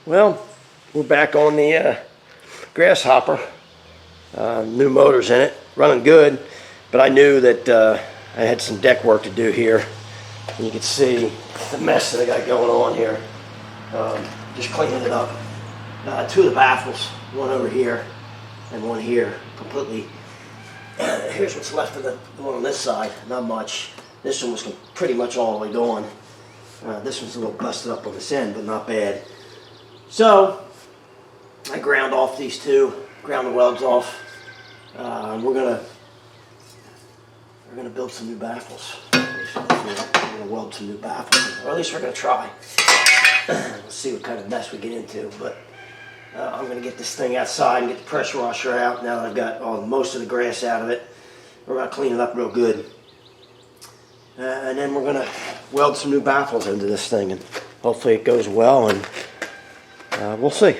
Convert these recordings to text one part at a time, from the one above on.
Well, we're back on the Grasshopper. New motors in it, running good, but I knew that I had some deck work to do here. And you can see the mess that I got going on here. Just cleaning it up. Two of the baffles, one over here and one here, completely. Here's what's left of the one on this side, not much. This one was pretty much all the way gone. This one's a little busted up on this end, but not bad. So I ground off these two, ground the welds off. We're gonna build some new baffles. We're gonna weld some new baffles, or at least we're gonna try. Let's see what kind of mess we get into. But I'm gonna get this thing outside and get the pressure washer out. Now that I've got most of the grass out of it, we're gonna clean it up real good. And then we're gonna weld some new baffles into this thing, and hopefully it goes well. And we'll see.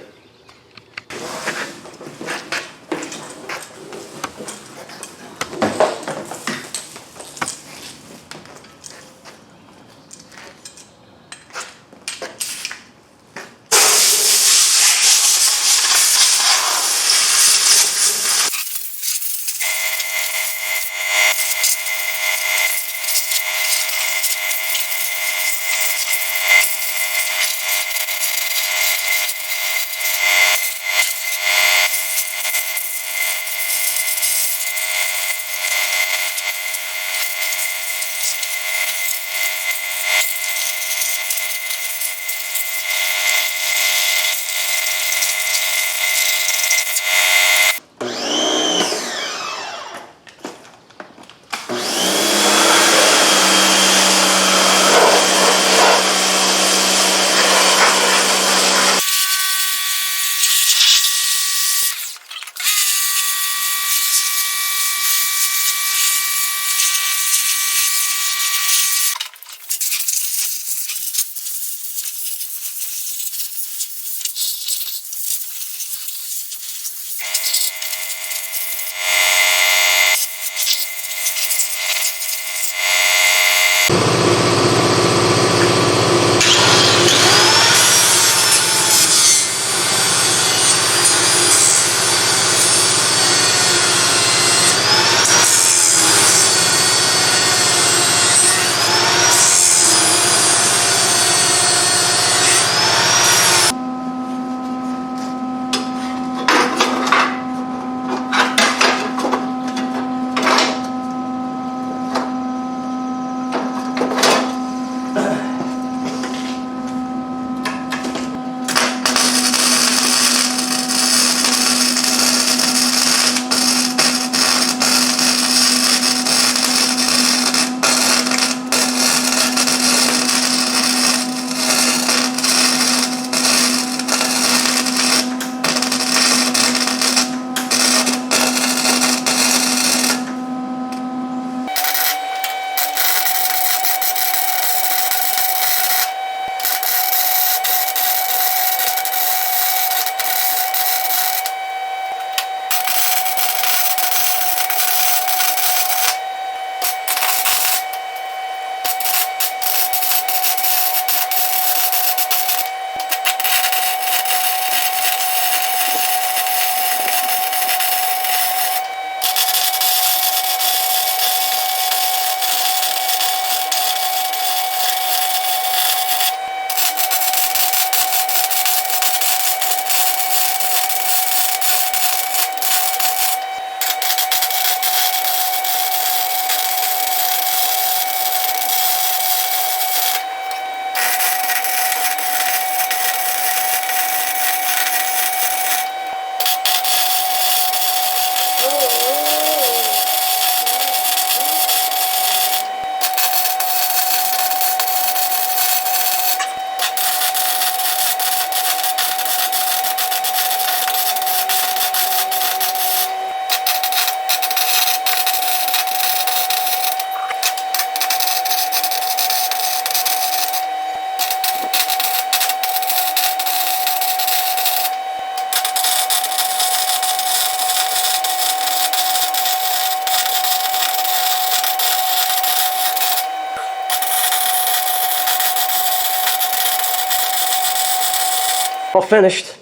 All finished.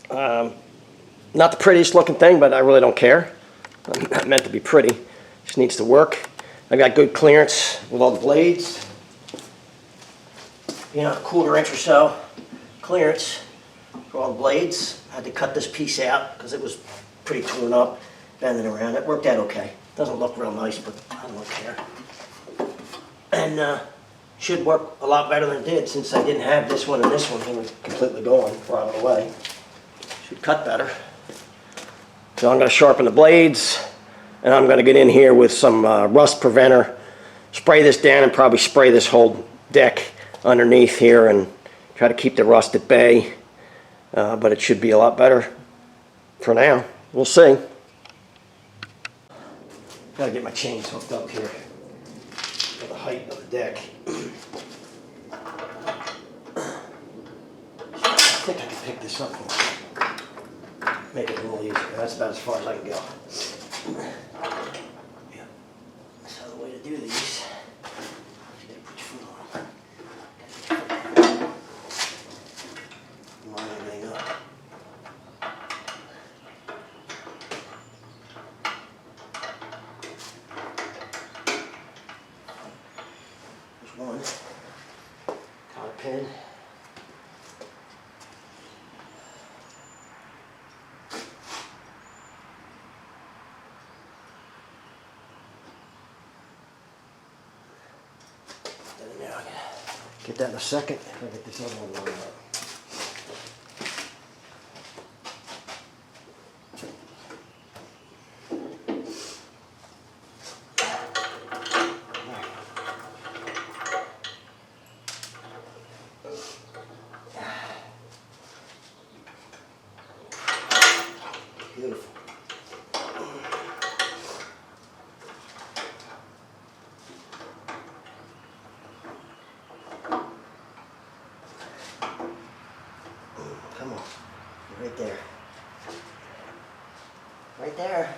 Not the prettiest looking thing, but I really don't care. I'm not meant to be pretty. Just needs to work. I got good clearance with all the blades. You know, a quarter inch or so clearance for all the blades. I had to cut this piece out because it was pretty torn up, bending around. It worked out okay. Doesn't look real nice, but I don't care. And should work a lot better than it did since I didn't have this one and this one. They were completely gone, rotted away. Should cut better. So I'm going to sharpen the blades, and I'm going to get in here with some rust preventer, spray this down, and probably spray this whole deck underneath here and try to keep the rust at bay. But it should be a lot better for now. We'll see. Got to get my chains hooked up here for the height of the deck. I think I can pick this up and make it a little easier. That's about as far as I can go. Yeah. So the way to do these, you gotta put your foot on. Line everything up. There's one. Collar pin. Get that in a second. I'll get this other one lined up. Beautiful. Come on, right there. Right there.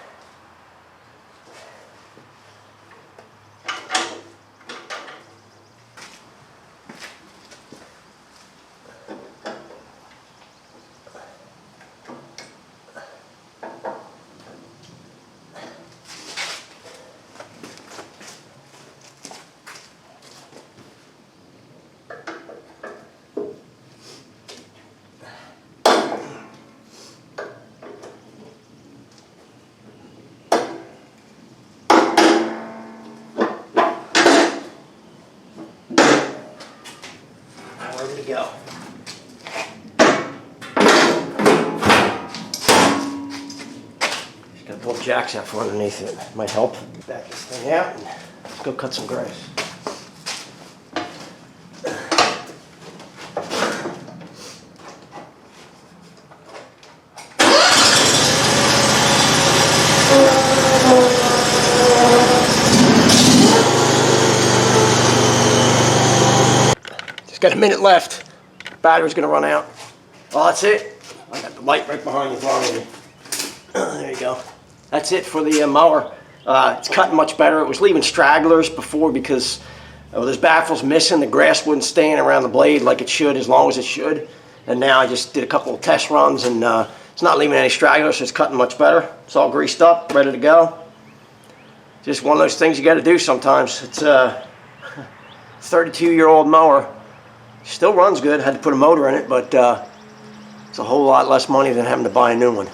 Ready to go. Just gotta pull the jacks out from underneath it. Might help. Back this thing out and let's go cut some grass. Just got a minute left. Battery's gonna run out. Well, that's it. I got the light right behind you following me. There you go. That's it for the mower. It's cutting much better. It was leaving stragglers before because there's baffles missing. The grass wasn't staying around the blade like it should, as long as it should. And now I just did a couple of test runs, and it's not leaving any stragglers, so it's cutting much better. It's all greased up, ready to go. Just one of those things you got to do sometimes. It's a 32-year-old mower. Still runs good. Had to put a motor in it, but it's a whole lot less money than having to buy a new one.